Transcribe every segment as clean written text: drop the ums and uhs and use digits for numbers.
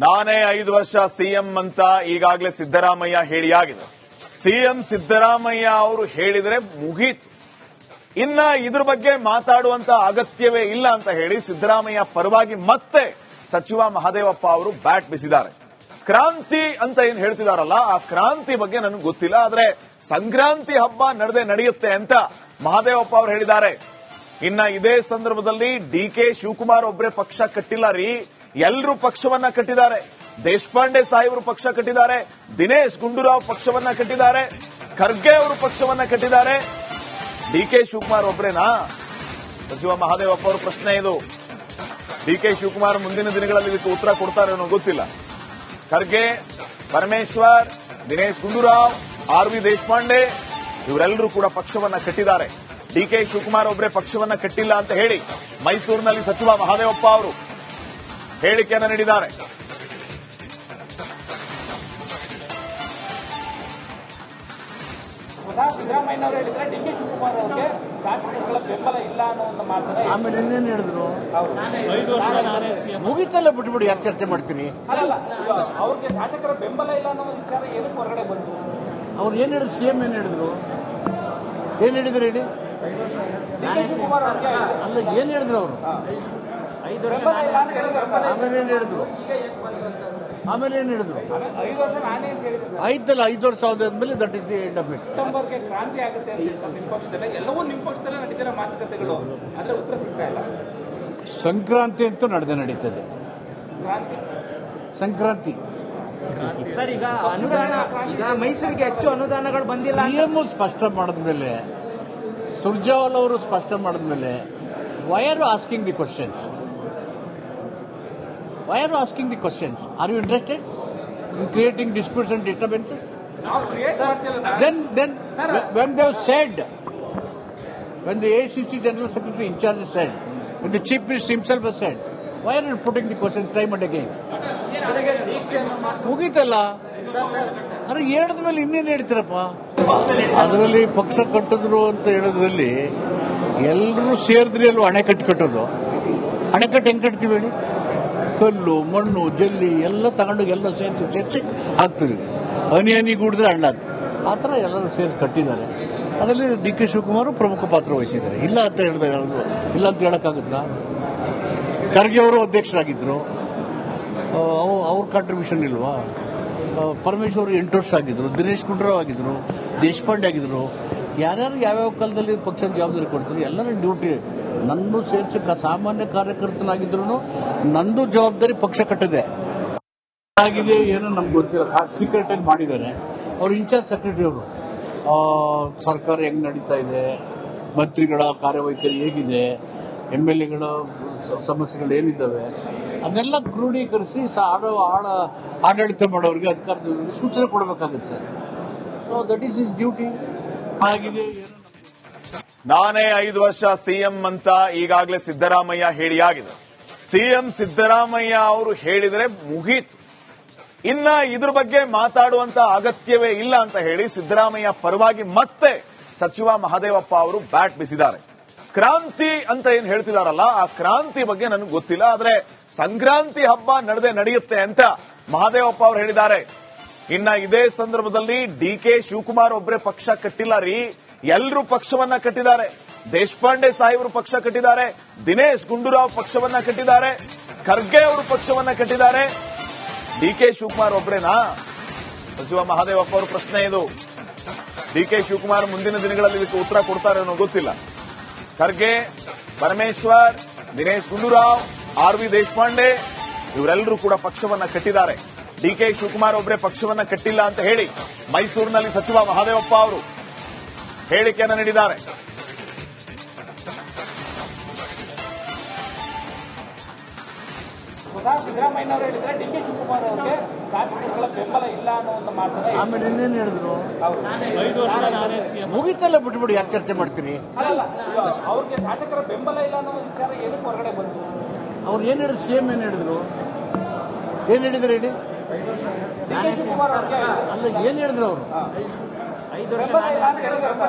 ನಾನೇ 5 ವರ್ಷ ಸಿಎಂ ಅಂತ ಈಗಾಗಲೇ ಸಿದ್ದರಾಮಯ್ಯ ಹೇಳಿಯಾಗಿದೆ. ಸಿಎಂ ಸಿದ್ದರಾಮಯ್ಯ ಅವರು ಹೇಳಿದ್ರೆ ಮುಗೀತು, ಇನ್ನ ಇದ್ರ ಬಗ್ಗೆ ಮಾತಾಡುವಂತ ಅಗತ್ಯವೇ ಇಲ್ಲ ಅಂತ ಹೇಳಿ ಸಿದ್ದರಾಮಯ್ಯ ಪರವಾಗಿ ಮತ್ತೆ ಸಚಿವ ಮಹದೇವಪ್ಪ ಅವರು ಬ್ಯಾಟ್ ಬೀಸಿದ್ದಾರೆ. ಕ್ರಾಂತಿ ಅಂತ ಏನ್ ಹೇಳ್ತಿದಾರಲ್ಲ, ಆ ಕ್ರಾಂತಿ ಬಗ್ಗೆ ನನಗೆ ಗೊತ್ತಿಲ್ಲ, ಆದ್ರೆ ಸಂಕ್ರಾಂತಿ ಹಬ್ಬ ನಡೆಯುತ್ತೆ ಅಂತ ಮಹದೇವಪ್ಪ ಅವರು ಹೇಳಿದ್ದಾರೆ. ಇನ್ನ ಇದೇ ಸಂದರ್ಭದಲ್ಲಿ ಡಿಕೆ ಶಿವಕುಮಾರ್ ಒಬ್ಬರೇ ಪಕ್ಷ ಕಟ್ಟಿಲ್ಲ ರೀ, ಎಲ್ಲರೂ ಪಕ್ಷವನ್ನ ಕಟ್ಟಿದ್ದಾರೆ. ದೇಶಪಾಂಡೆ ಸಾಹೇಬರು ಪಕ್ಷ ಕಟ್ಟಿದ್ದಾರೆ, ದಿನೇಶ್ ಗುಂಡೂರಾವ್ ಪಕ್ಷವನ್ನ ಕಟ್ಟಿದ್ದಾರೆ, ಖರ್ಗೆ ಅವರು ಪಕ್ಷವನ್ನ ಕಟ್ಟಿದ್ದಾರೆ. ಡಿಕೆ ಶಿವಕುಮಾರ್ ಒಬ್ಬರೇನಾ? ಸಚಿವ ಮಹದೇವಪ್ಪ ಅವರ ಪ್ರಶ್ನೆ ಇದು. ಡಿಕೆ ಶಿವಕುಮಾರ್ ಮುಂದಿನ ದಿನಗಳಲ್ಲಿ ಇದಕ್ಕೆ ಉತ್ತರ ಕೊಡ್ತಾರೆ ಅನ್ನೋ ಗೊತ್ತಿಲ್ಲ. ಖರ್ಗೆ, ಪರಮೇಶ್ವರ್, ದಿನೇಶ್ ಗುಂಡೂರಾವ್, ಆರ್.ವಿ. ದೇಶಪಾಂಡೆ ಇವರೆಲ್ಲರೂ ಕೂಡ ಪಕ್ಷವನ್ನ ಕಟ್ಟಿದ್ದಾರೆ. ಡಿಕೆ ಶಿವಕುಮಾರ್ ಒಬ್ಬರೇ ಪಕ್ಷವನ್ನ ಕಟ್ಟಿಲ್ಲ ಅಂತ ಹೇಳಿ ಮೈಸೂರಿನಲ್ಲಿ ಸಚಿವ ಮಹದೇವಪ್ಪ ಅವರು ಹೇಳಿಕೆಯನ್ನು ನೀಡಿದ್ದಾರೆ. ಸಿದ್ದರಾಮಯ್ಯನವರು ಹೇಳಿದ್ರೆ ಡಿಕೆ ಶಿವಕುಮಾರ್ ಅವರಿಗೆ ಶಾಸಕರುಗಳ ಬೆಂಬಲ ಇಲ್ಲ ಅನ್ನೋ ಒಂದು ಮಾತನ್ನ ಆಮೇಲೆ ಇನ್ನೇನು ಹೇಳಿದ್ರು? ಮುಗಿತಲ್ಲ, ಬಿಟ್ಬಿಡಿ, ಯಾಕೆ ಚರ್ಚೆ ಮಾಡ್ತೀನಿ? ಅವ್ರಿಗೆ ಶಾಸಕರ ಬೆಂಬಲ ಇಲ್ಲ ಅನ್ನೋ ವಿಚಾರ ಏನಕ್ಕೆ ಹೊರಗಡೆ ಬಂತು? ಅವ್ರು ಏನ್ ಹೇಳಿದ್ರು? ಸಿಎಂ ಏನ್ ಹೇಳಿದ್ರು? ಏನ್ ಹೇಳಿದ್ರು ಹೇಳಿ? ಡಿಕೆ ಶಿವಕುಮಾರ್ ಅವರಿಗೆ ಅಲ್ಲ, ಏನ್ ಹೇಳಿದ್ರು ಅವರು? ಆಮೇಲೆ ಏನ್ ಹೇಳಿದ್ರು? ಆಮೇಲೆ ಏನ್ ಹೇಳಿದ್ರು? 5 ವರ್ಷ ನಾನೇ ಅಂತ ಹೇಳಿದ್ರು. ಆಯ್ತಲ್ಲ, 5 ವರ್ಷ ಆದ್ಮೇಲೆ that is the end of it. ಸೆಪ್ಟೆಂಬರ್ಗೆ ಕ್ರಾಂತಿ ಆಗುತ್ತೆ ಅಂತ ನಿಮ್ಮ ಪಕ್ಷದಲ್ಲೇ ಎಲ್ಲವೂ ನಿಮ್ಮ ಪಕ್ಷದಲ್ಲೇ ನಡೀತಿರೋ ಮಾತುಕತೆಗಳು, ಆದ್ರೆ ಉತ್ತರ ಸಿಗ್ತಾ ಇಲ್ಲ. ಸಂಕ್ರಾಂತಿ ಅಂತೂ ನಡೀತದೆ. ಸಂಕ್ರಾಂತಿ ಸರ್, ಈಗ ಅನುದಾನ, ಈಗ ಮೈಸೂರಿಗೆ ಹೆಚ್ಚು ಅನುದಾನಗಳು ಬಂದಿಲ್ಲ. ಸಿಎಂ ಸ್ಪಷ್ಟ ಮಾಡಿದ್ಮೇಲೆ, ಸುರ್ಜೇವಾಲಾ ಅವರು ಸ್ಪಷ್ಟ ಮಾಡಿದ್ಮೇಲೆ, why are asking the questions? Why are you asking the questions? Are you interested in creating disputes and disturbances? ನಾವು ಕ್ರಿಯೇಟ್ ಮಾಡ್ತಿಲ್ಲ. Then when they have said, when the AICC General Secretary in charge said, when the Chief Minister himself has said, why are you putting the questions time and again? ಮುಗೀತಲ್ಲ, ಅರೆ ಹೇಳಿದ ಮೇಲೆ ಇನ್ನೇನು ಹೇಳ್ತೀರಪ್ಪ? ಅದರಲ್ಲಿ ಪಕ್ಷ ಕಟ್ಟಿದ್ರು ಅಂತ ಹೇಳೋದ್ರಲ್ಲಿ ಎಲ್ಲರೂ ಸೇರಿದ್ರಿ ಅಲ್ವ ಅಣೆಕಟ್ಟು ಕಟ್ಟೋದು. ಅಣೆಕಟ್ಟು ಹೆಂಗ್ ಕಟ್ತೀವಿ ಹೇಳಿ? ಕಲ್ಲು, ಮಣ್ಣು, ಜಲ್ಲಿ ಎಲ್ಲ ತಗೊಂಡು ಎಲ್ಲ ಸೇರಿಸಿ ಹಾಕ್ತೀವಿ. ಹನಿ ಗೂಡಿದ್ರೆ ಹಣ್ಣ. ಆ ಥರ ಎಲ್ಲರೂ ಸೇರಿಸಿ ಕಟ್ಟಿದ್ದಾರೆ. ಅದರಲ್ಲಿ ಡಿ ಕೆ ಶಿವಕುಮಾರ್ ಪ್ರಮುಖ ಪಾತ್ರ ವಹಿಸಿದ್ದಾರೆ. ಇಲ್ಲ ಅಂತ ಹೇಳಿದ್ರೆ ಇಲ್ಲ ಅಂತ ಹೇಳಕ್ಕಾಗುತ್ತಾ? ಖರ್ಗೆ ಅವರು ಅಧ್ಯಕ್ಷರಾಗಿದ್ದರು, ಅವ್ರ ಕಾಂಟ್ರಿಬ್ಯೂಷನ್ ಇಲ್ವಾ? ಪರಮೇಶ್ವರ್ 8 ವರ್ಷ ಆಗಿದ್ರು, ದಿನೇಶ್ ಗುಂಡೂರಾವ್ ಆಗಿದ್ರು, ದೇಶಪಾಂಡೆ ಆಗಿದ್ರು. ಯಾರ್ಯಾರು ಯಾವ್ಯಾವ ಕಾಲದಲ್ಲಿ ಪಕ್ಷದ ಜವಾಬ್ದಾರಿ ಕೊಡ್ತಾರೆ, ಎಲ್ಲರ ಡ್ಯೂಟಿ. ನಂದು ಸೇರಿಸಿ ಸಾಮಾನ್ಯ ಕಾರ್ಯಕರ್ತನಾಗಿದ್ರು ನಂದು ಜವಾಬ್ದಾರಿ ಪಕ್ಷ ಕಟ್ಟಿದೆ. ಆಗಿದೆ ಏನೋ ನಮ್ಗೆ ಗೊತ್ತಿಲ್ಲ, ಸೀಕ್ರೆಟ್ ಆಗಿ ಮಾಡಿದ್ದಾರೆ. ಅವ್ರು ಇನ್ಚಾರ್ಜ್ ಸೆಕ್ರೆಟರಿ ಅವರು. ಸರ್ಕಾರ ಹೆಂಗ್ ನಡೀತಾ ಇದೆ, ಮಂತ್ರಿಗಳ ಕಾರ್ಯವೈಖರಿ ಹೇಗಿದೆ, MLAಗಳ ಸಮಸ್ಯೆಗಳು ಏನಿದ್ದಾವೆ ಅದನ್ನೆಲ್ಲ ಕ್ರೋಢೀಕರಿಸಿ ಆಡಳಿತ ಮಾಡೋರಿಗೆ, ಅಧಿಕಾರದವರಿಗೆ ಸೂಚನೆ ಕೊಡಬೇಕಾಗುತ್ತೆ. So that is his duty. ಆಗಿದೆ ಏನೋ. ನಾನೇ 5 ವರ್ಷ ಸಿಎಂ ಅಂತ ಈಗಾಗಲೇ ಸಿದ್ದರಾಮಯ್ಯ ಹೇಳಿಯಾಗಿದೆ. ಸಿಎಂ ಸಿದ್ದರಾಮಯ್ಯ ಅವರು ಹೇಳಿದ್ರೆ ಮುಗೀತು, ಇನ್ನ ಇದ್ರ ಬಗ್ಗೆ ಮಾತಾಡುವಂತ ಅಗತ್ಯವೇ ಇಲ್ಲ ಅಂತ ಹೇಳಿ ಸಿದ್ದರಾಮಯ್ಯ ಪರವಾಗಿ ಮತ್ತೆ ಸಚಿವ ಮಹದೇವಪ್ಪ ಅವರು ಬ್ಯಾಟ್ ಬೀಸಿದ್ದಾರೆ. ಕ್ರಾಂತಿ ಅಂತ ಏನ್ ಹೇಳ್ತಿದಾರಲ್ಲ, ಆ ಕ್ರಾಂತಿ ಬಗ್ಗೆ ನನಗೆ ಗೊತ್ತಿಲ್ಲ, ಆದ್ರೆ ಸಂಕ್ರಾಂತಿ ಹಬ್ಬ ನಡೆಯುತ್ತೆ ಅಂತ ಮಹದೇವಪ್ಪ ಅವರು ಹೇಳಿದ್ದಾರೆ. ಇನ್ನ ಇದೇ ಸಂದರ್ಭದಲ್ಲಿ ಡಿಕೆ ಶಿವಕುಮಾರ್ ಒಬ್ಬರೇ ಪಕ್ಷ ಕಟ್ಟಿಲ್ಲ ರೀ, ಎಲ್ಲರೂ ಪಕ್ಷವನ್ನ ಕಟ್ಟಿದ್ದಾರೆ. ದೇಶಪಾಂಡೆ ಸಾಹೇಬರು ಪಕ್ಷ ಕಟ್ಟಿದ್ದಾರೆ, ದಿನೇಶ್ ಗುಂಡೂರಾವ್ ಪಕ್ಷವನ್ನ ಕಟ್ಟಿದ್ದಾರೆ, ಖರ್ಗೆ ಅವರು ಪಕ್ಷವನ್ನ ಕಟ್ಟಿದ್ದಾರೆ. ಡಿಕೆ ಶಿವಕುಮಾರ್ ಒಬ್ಬರೇನಾ? ಸಚಿವ ಮಹದೇವಪ್ಪ ಅವರ ಪ್ರಶ್ನೆ ಇದು. ಡಿಕೆ ಶಿವಕುಮಾರ್ ಮುಂದಿನ ದಿನಗಳಲ್ಲಿ ಇದಕ್ಕೆ ಉತ್ತರ ಕೊಡ್ತಾರೆ ಅನ್ನೋ ಗೊತ್ತಿಲ್ಲ. ಖರ್ಗೆ, ಪರಮೇಶ್ವರ್, ದಿನೇಶ್ ಗುಂಡೂರಾವ್, ಆರ್.ವಿ. ದೇಶಪಾಂಡೆ ಇವರೆಲ್ಲರೂ ಕೂಡ ಪಕ್ಷವನ್ನ ಕಟ್ಟಿದ್ದಾರೆ. ಡಿಕೆ ಶಿವಕುಮಾರ್ ಒಬ್ಬರೇ ಪಕ್ಷವನ್ನ ಕಟ್ಟಿಲ್ಲ ಅಂತ ಹೇಳಿ ಮೈಸೂರಿನಲ್ಲಿ ಸಚಿವ ಮಹದೇವಪ್ಪ ಅವರು ಹೇಳಿಕೆಯನ್ನು ನೀಡಿದ್ದಾರೆ. ಸಿದ್ದರಾಮಯ್ಯನವರು ಹೇಳಿದ್ರೆ ಡಿಕೆ ಶಿವಕುಮಾರ್ ಅವರಿಗೆ ಶಾಸಕರುಗಳ ಬೆಂಬಲ ಇಲ್ಲ ಅನ್ನೋ ಒಂದು ಮಾತನ್ನ ಆಮೇಲೆ ಇನ್ನೇನು ಹೇಳಿದ್ರು? ಮುಗಿತಲ್ಲ, ಬಿಟ್ಬಿಡಿ, ಯಾಕೆ ಚರ್ಚೆ ಮಾಡ್ತೀನಿ? ಅವ್ರಿಗೆ ಶಾಸಕರ ಬೆಂಬಲ ಇಲ್ಲ ಅನ್ನೋ ವಿಚಾರ ಏನಕ್ಕೆ ಹೊರಗಡೆ ಬಂತು? ಅವ್ರು ಏನ್ ಹೇಳಿದ್ರು? ಸಿಎಂ ಏನ್ ಹೇಳಿದ್ರು? ಏನ್ ಹೇಳಿದ್ರು ಹೇಳಿ? ಡಿಕೆ ಶಿವಕುಮಾರ್ ಅವರಿಗೆ ಅಲ್ಲ, ಏನ್ ಹೇಳಿದ್ರು ಅವರು? 5 ವರ್ಷ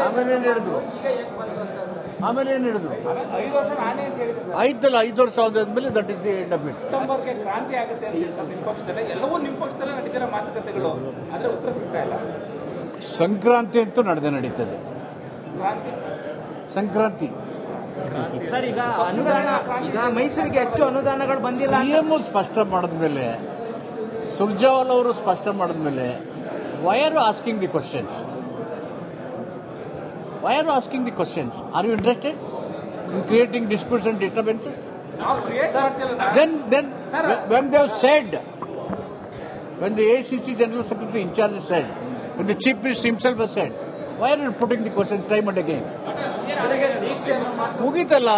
ಆಮೇಲೆ ಏನ್ ಹೇಳಿದ್ರು? ಆಮೇಲೆ ಏನ್ ಹೇಳಿದ್ರು? 5 ವರ್ಷ ನಾನೇ ಅಂತ ಹೇಳಿದ್ರು. ಆಯ್ತಲ್ಲ, 5 ವರ್ಷ ಆದ್ಮೇಲೆ that is the end of it. ಸೆಪ್ಟೆಂಬರ್ಗೆ ಕ್ರಾಂತಿ ಆಗುತ್ತೆ ಅಂತ ಹೇಳ್ತಾರೆ ನಿಮ್ಮ ಪಕ್ಷದಲ್ಲೇ. ಎಲ್ಲವೂ ನಿಮ್ಮ ಪಕ್ಷದಲ್ಲೇ ನಡೀತಿರೋ ಮಾತುಕತೆಗಳು, ಆದ್ರೆ ಉತ್ತರ ಸಿಗ್ತಾ ಇಲ್ಲ. ಸಂಕ್ರಾಂತಿ ಅಂತೂ ನಡೀತದೆ. ಕ್ರಾಂತಿ ಸಂಕ್ರಾಂತಿ ಸರ್, ಈಗ ಅನುದಾನ, ಈಗ ಮೈಸೂರಿಗೆ ಹೆಚ್ಚು ಅನುದಾನಗಳು ಬಂದಿಲ್ಲ ಅಂತ ಸಿಎಂ ಸ್ಪಷ್ಟ ಮಾಡಿದ್ಮೇಲೆ, ಸುರ್ಜೇವಾಲಾ ಅವರು ಸ್ಪಷ್ಟ ಮಾಡಿದ್ಮೇಲೆ, why are asking the questions? Why are you asking the questions? Are you interested in creating disputes and disturbances? ನಾವು ಕ್ರಿಯೇಟ್ ಮಾಡ್ತಿಲ್ಲ. Then when they have said, when the ACC General Secretary in charge said, when the Chief Minister himself has said, why are you putting the questions time and again? ಮುಗೀತಲ್ಲ,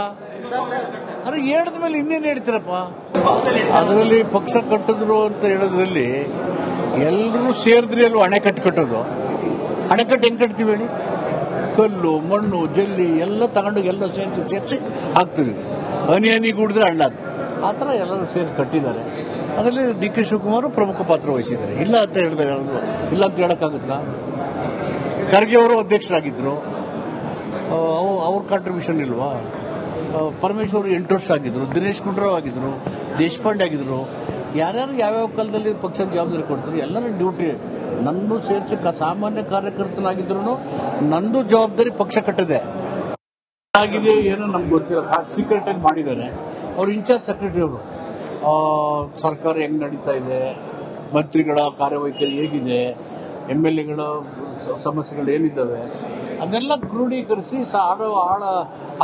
ಅದು ಹೇಳಿದ ಮೇಲೆ ಇನ್ನೇನು ಹೇಳ್ತೀರಪ್ಪ? ಅದರಲ್ಲಿ ಪಕ್ಷ ಕಟ್ಟಿದ್ರು ಅಂತ ಹೇಳೋದ್ರಲ್ಲಿ ಎಲ್ಲರೂ ಸೇರಿದ್ರಿ ಅಲ್ವ ಅಣೆಕಟ್ಟು ಕಟ್ಟೋದು. ಅಣೆಕಟ್ಟು ಹೆಂಗ್ ಕಟ್ತೀವಿ ಹೇಳಿ? ಕಲ್ಲು, ಮಣ್ಣು, ಜಲ್ಲಿ ಎಲ್ಲ ತಗೊಂಡು ಎಲ್ಲ ಸೇರಿಸಿ ಹಾಕ್ತೀವಿ. ಹನಿ ಗೂಡಿದ್ರೆ ಹಳ್ಳ. ಆ ಥರ ಎಲ್ಲರೂ ಸೇರಿಸಿ ಕಟ್ಟಿದ್ದಾರೆ. ಅದರಲ್ಲಿ ಡಿ ಕೆ ಶಿವಕುಮಾರ್ ಪ್ರಮುಖ ಪಾತ್ರ ವಹಿಸಿದ್ದಾರೆ. ಇಲ್ಲ ಅಂತ ಹೇಳಿದ್ರೆ ಇಲ್ಲ ಅಂತ ಹೇಳಕ್ಕಾಗುತ್ತಾ? ಖರ್ಗೆ ಅವರು ಅಧ್ಯಕ್ಷರಾಗಿದ್ದರು, ಅವ್ರ ಕಾಂಟ್ರಿಬ್ಯೂಷನ್ ಇಲ್ವಾ? ಪರಮೇಶ್ವರ್ 8 ವರ್ಷ ಆಗಿದ್ರು, ದಿನೇಶ್ ಗುಂಡೂರಾವ್ ಆಗಿದ್ರು, ದೇಶಪಾಂಡೆ ಆಗಿದ್ರು. ಯಾರ್ಯಾರು ಯಾವ್ಯಾವ ಕಾಲದಲ್ಲಿ ಪಕ್ಷದ ಜವಾಬ್ದಾರಿ ಕೊಡ್ತಾರೆ, ಎಲ್ಲರ ಡ್ಯೂಟಿ. ನಂದು ಸೇರಿಸಿ ಸಾಮಾನ್ಯ ಕಾರ್ಯಕರ್ತನಾಗಿದ್ರು ನಂದು ಜವಾಬ್ದಾರಿ ಪಕ್ಷ ಕಟ್ಟಿದೆ. ಆಗಿದೆ ಏನೋ ನಮ್ಗೆ ಗೊತ್ತಿಲ್ಲ, ಸೀಕ್ರೆಟ್ ಆಗಿ ಮಾಡಿದ್ದಾರೆ. ಅವ್ರು ಇನ್ಚಾರ್ಜ್ ಸೆಕ್ರೆಟರಿ ಅವರು. ಸರ್ಕಾರ ಹೆಂಗ್ ನಡೀತಾ ಇದೆ, ಮಂತ್ರಿಗಳ ಕಾರ್ಯವೈಖರಿ ಹೇಗಿದೆ, MLAಗಳ ಸಮಸ್ಯೆಗಳು ಏನಿದ್ದಾವೆ, ಅದೆಲ್ಲ ಕ್ರೋಢೀಕರಿಸಿ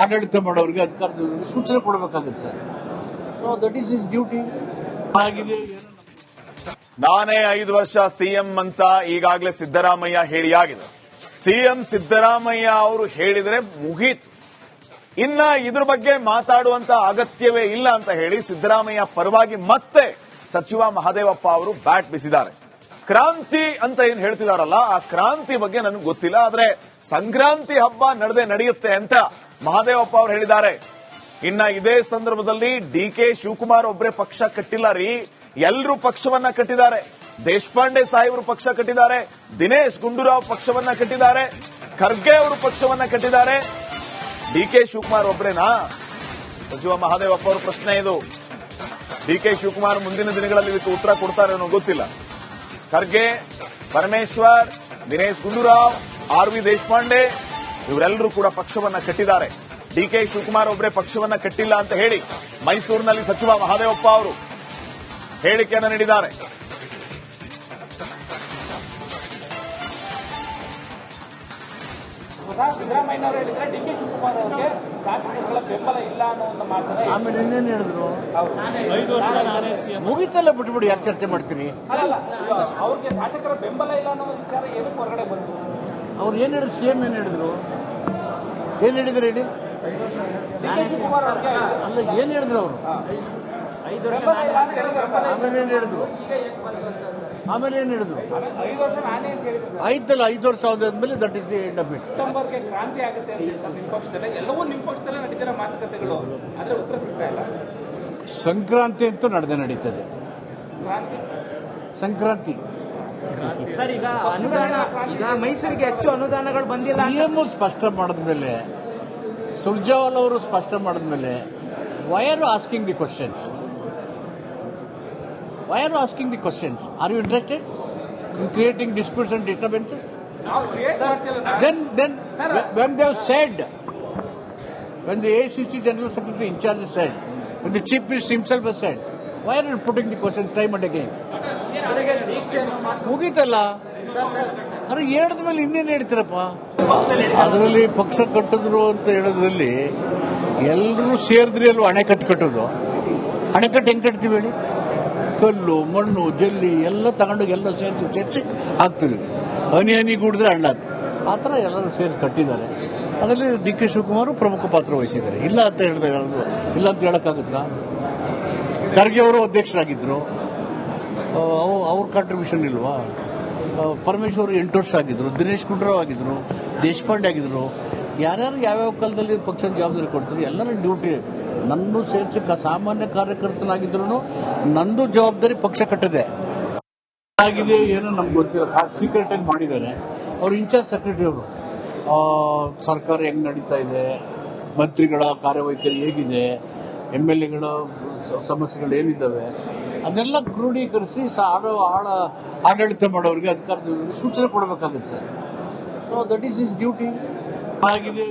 ಆಡಳಿತ ಮಾಡೋರಿಗೆ, ಅಧಿಕಾರದವರಿಗೆ ಸೂಚನೆ ಕೊಡಬೇಕಾಗುತ್ತೆ. So that is his duty. ಆಗಿದೆ ಏನೋ ನಾನೇ 5 ವರ್ಷ ಸಿಎಂ ಅಂತ ಈಗಾಗಲೇ ಸಿದ್ದರಾಮಯ್ಯ ಹೇಳಿಯಾಗಿದೆ. ಸಿಎಂ ಸಿದ್ದರಾಮಯ್ಯ ಅವರು ಹೇಳಿದ್ರೆ ಮುಗೀತು, ಇನ್ನ ಇದ್ರ ಬಗ್ಗೆ ಮಾತಾಡುವಂತ ಅಗತ್ಯವೇ ಇಲ್ಲ ಅಂತ ಹೇಳಿ ಸಿದ್ದರಾಮಯ್ಯ ಪರವಾಗಿ ಮತ್ತೆ ಸಚಿವ ಮಹದೇವಪ್ಪ ಅವರು ಬ್ಯಾಟ್ ಬೀಸಿದ್ದಾರೆ. ಕ್ರಾಂತಿ ಅಂತ ಏನ್ ಹೇಳ್ತಿದಾರಲ್ಲ, ಆ ಕ್ರಾಂತಿ ಬಗ್ಗೆ ನನಗೆ ಗೊತ್ತಿಲ್ಲ, ಆದ್ರೆ ಸಂಕ್ರಾಂತಿ ಹಬ್ಬ ನಡೆಯುತ್ತೆ ಅಂತ ಮಹದೇವಪ್ಪ ಅವರು ಹೇಳಿದ್ದಾರೆ. ಇನ್ನ ಇದೇ ಸಂದರ್ಭದಲ್ಲಿ DK ಶಿವಕುಮಾರ್ ಒಬ್ಬರೇ ಪಕ್ಷ ಕಟ್ಟಿಲ್ಲ ರೀ, ಎಲ್ಲರೂ ಪಕ್ಷವನ್ನ ಕಟ್ಟಿದ್ದಾರೆ. ದೇಶಪಾಂಡೆ ಸಾಹೇಬರು ಪಕ್ಷ ಕಟ್ಟಿದ್ದಾರೆ, ದಿನೇಶ್ ಗುಂಡೂರಾವ್ ಪಕ್ಷವನ್ನ ಕಟ್ಟಿದ್ದಾರೆ, ಖರ್ಗೆ ಅವರು ಪಕ್ಷವನ್ನ ಕಟ್ಟಿದ್ದಾರೆ. DK ಶಿವಕುಮಾರ್ ಒಬ್ಬರೇನಾ? ಸಚಿವ ಮಹದೇವಪ್ಪ ಅವರ ಪ್ರಶ್ನೆ ಇದು. DK ಶಿವಕುಮಾರ್ ಮುಂದಿನ ದಿನಗಳಲ್ಲಿ ಇದಕ್ಕೆ ಉತ್ತರ ಕೊಡ್ತಾರೆ ಅನ್ನೋ ಗೊತ್ತಿಲ್ಲ. ಖರ್ಗೆ, ಪರಮೇಶ್ವರ್, ದಿನೇಶ್ ಗುಂಡೂರಾವ್, RV ದೇಶಪಾಂಡೆ ಇವರೆಲ್ಲರೂ ಕೂಡ ಪಕ್ಷವನ್ನ ಕಟ್ಟಿದ್ದಾರೆ. DK ಶಿವಕುಮಾರ್ ಒಬ್ಬರೇ ಪಕ್ಷವನ್ನ ಕಟ್ಟಿಲ್ಲ ಅಂತ ಹೇಳಿ ಮೈಸೂರಿನಲ್ಲಿ ಸಚಿವ ಮಹದೇವಪ್ಪ ಅವರು ಹೇಳಿಕೆಯನ್ನು ನೀಡಿದ್ದಾರೆ. ಸಿದ್ದರಾಮಯ್ಯ ಅವರು ಹೇಳಿದ್ರೆ DK ಶಿವಕುಮಾರ್ ಅವರಿಗೆ ಶಾಸಕರುಗಳ ಬೆಂಬಲ ಇಲ್ಲ ಅನ್ನೋ ಒಂದು ಮಾತನ್ನ ಆಮೇಲೆ ಇನ್ನೇನು ಹೇಳಿದ್ರು? ಮುಗಿತಲ್ಲ, ಬಿಟ್ಬಿಡಿ, ಯಾಕೆ ಚರ್ಚೆ ಮಾಡ್ತೀನಿ? ಅಲ್ಲ, ಅವ್ರಿಗೆ ಶಾಸಕರ ಬೆಂಬಲ ಇಲ್ಲ ಅನ್ನೋ ವಿಚಾರ ಏನಕ್ಕೆ ಹೊರಗಡೆ ಬಂತು? ಅವ್ರು ಏನ್ ಹೇಳಿದ್ರು? CM ಏನ್ ಹೇಳಿದ್ರು? ಏನ್ ಹೇಳಿದ್ರು ಹೇಳಿ? DK ಶಿವಕುಮಾರ್ ಅವ್ರಿಗೆ ಅಲ್ಲ, ಏನ್ ಹೇಳಿದ್ರು ಅವರು? 5 ವರ್ಷ ಆಮೇಲೆ ಏನ್ ಹೇಳಿದ್ರು? 5 ವರ್ಷ ನಾನೇ ಅಂತ ಹೇಳಿದ್ರು. ಆಯ್ತಲ್ಲ, 5 ವರ್ಷ ಆದ್ಮೇಲೆ that is the end of it. ಸೆಪ್ಟೆಂಬರ್ಗೆ ಕ್ರಾಂತಿ ಆಗುತ್ತೆ ಅಂತ ಹೇಳ್ತಾರೆ ನಿಮ್ಮ ಪಕ್ಷದಲ್ಲೇ. ಎಲ್ಲವೂ ನಿಮ್ಮ ಪಕ್ಷದಲ್ಲೇ ನಡೀತಿರೋ ಮಾತುಕತೆಗಳು, ಆದ್ರೆ ಉತ್ತರ ಸಿಗ್ತಾ ಇಲ್ಲ. ಸಂಕ್ರಾಂತಿ ಅಂತೂ ನಡೀತದೆ. ಕ್ರಾಂತಿ ಸಂಕ್ರಾಂತಿ ಸರ್, ಈಗ ಅನುದಾನ, ಈಗ ಮೈಸೂರಿಗೆ ಹೆಚ್ಚು ಅನುದಾನಗಳು ಬಂದಿಲ್ಲ ಅಂತ ಸಿಎಂ ಸ್ಪಷ್ಟ ಮಾಡಿದ್ಮೇಲೆ, ಸುರ್ಜೇವಾಲಾ ಅವರು ಸ್ಪಷ್ಟ ಮಾಡಿದ್ಮೇಲೆ, why are you asking the questions? Why are you asking the questions? Are you interested in creating disputes and disturbances? ನಾವು ಕ್ರಿಯೇಟ್ ಮಾಡ್ತಿಲ್ಲ. Then when they have said, when the ACC General Secretary in charge said, when the Chief Minister himself has said, why are you putting the questions time and again? ಮುಗೀತಲ್ಲ, ಅದು ಹೇಳಿದ ಮೇಲೆ ಇನ್ನೇನು ಹೇಳ್ತೀರಪ್ಪ? ಅದರಲ್ಲಿ ಪಕ್ಷ ಕಟ್ಟಿದ್ರು ಅಂತ ಹೇಳೋದ್ರಲ್ಲಿ ಎಲ್ಲರೂ ಸೇರಿದ್ರಿ ಅಲ್ವ ಅಣೆಕಟ್ಟು ಕಟ್ಟೋದು. ಅಣೆಕಟ್ಟು ಹೆಂಗ್ ಕಟ್ತೀವಿ ಹೇಳಿ? ಕಲ್ಲು, ಮಣ್ಣು, ಜಲ್ಲಿ ಎಲ್ಲ ತಗೊಂಡು ಎಲ್ಲ ಸೇರಿಸಿ ಹಾಕ್ತೀವಿ. ಹನಿ ಗೂಡಿದ್ರೆ ಹಳ್ಳ. ಆ ಥರ ಎಲ್ಲರೂ ಸೇರಿಸಿ ಕಟ್ಟಿದ್ದಾರೆ. ಅದರಲ್ಲಿ DK ಶಿವಕುಮಾರ್ ಪ್ರಮುಖ ಪಾತ್ರ ವಹಿಸಿದ್ದಾರೆ. ಇಲ್ಲ ಅಂತ ಹೇಳಿದ್ರೆ ಇಲ್ಲ ಅಂತ ಹೇಳಕ್ಕಾಗುತ್ತಾ? ಖರ್ಗೆ ಅವರು ಅಧ್ಯಕ್ಷರಾಗಿದ್ದರು, ಅವ್ರ ಕಾಂಟ್ರಿಬ್ಯೂಷನ್ ಇಲ್ವಾ? ಪರಮೇಶ್ವರ್ 8 ವರ್ಷ ಆಗಿದ್ರು, ದಿನೇಶ್ ಗುಂಡೂರಾವ್ ಆಗಿದ್ರು, ದೇಶಪಾಂಡೆ ಆಗಿದ್ರು. ಯಾರ್ಯಾರು ಯಾವ್ಯಾವ ಕಾಲದಲ್ಲಿ ಪಕ್ಷದ ಜವಾಬ್ದಾರಿ ಕೊಡ್ತಾರೆ, ಎಲ್ಲರ ಡ್ಯೂಟಿ. ನಂದು ಸೇರಿಸಿ ಸಾಮಾನ್ಯ ಕಾರ್ಯಕರ್ತನಾಗಿದ್ರು ನಂದು ಜವಾಬ್ದಾರಿ ಪಕ್ಷ ಕಟ್ಟಿದೆ. ಆಗಿದೆ ಏನೋ ನಮ್ಗೆ ಗೊತ್ತಿಲ್ಲ, ಸೀಕ್ರೆಟ್ ಆಗಿ ಮಾಡಿದ್ದಾರೆ. ಅವ್ರು ಇನ್ಚಾರ್ಜ್ ಸೆಕ್ರೆಟರಿ ಅವರು. ಸರ್ಕಾರ ಹೆಂಗ್ ನಡೀತಾ ಇದೆ, ಮಂತ್ರಿಗಳ ಕಾರ್ಯವೈಖರಿ ಹೇಗಿದೆ, MLAಗಳ ಸಮಸ್ಯೆಗಳು ಏನಿದ್ದಾವೆ ಅದೆಲ್ಲ ಕ್ರೋಢೀಕರಿಸಿ ಆಡಳಿತ ಮಾಡೋರಿಗೆ ಅಧಿಕಾರದವರಿಗೆ ಸೂಚನೆ ಕೊಡಬೇಕಾಗುತ್ತೆ. So that is is duty ಆಗಿದೆ.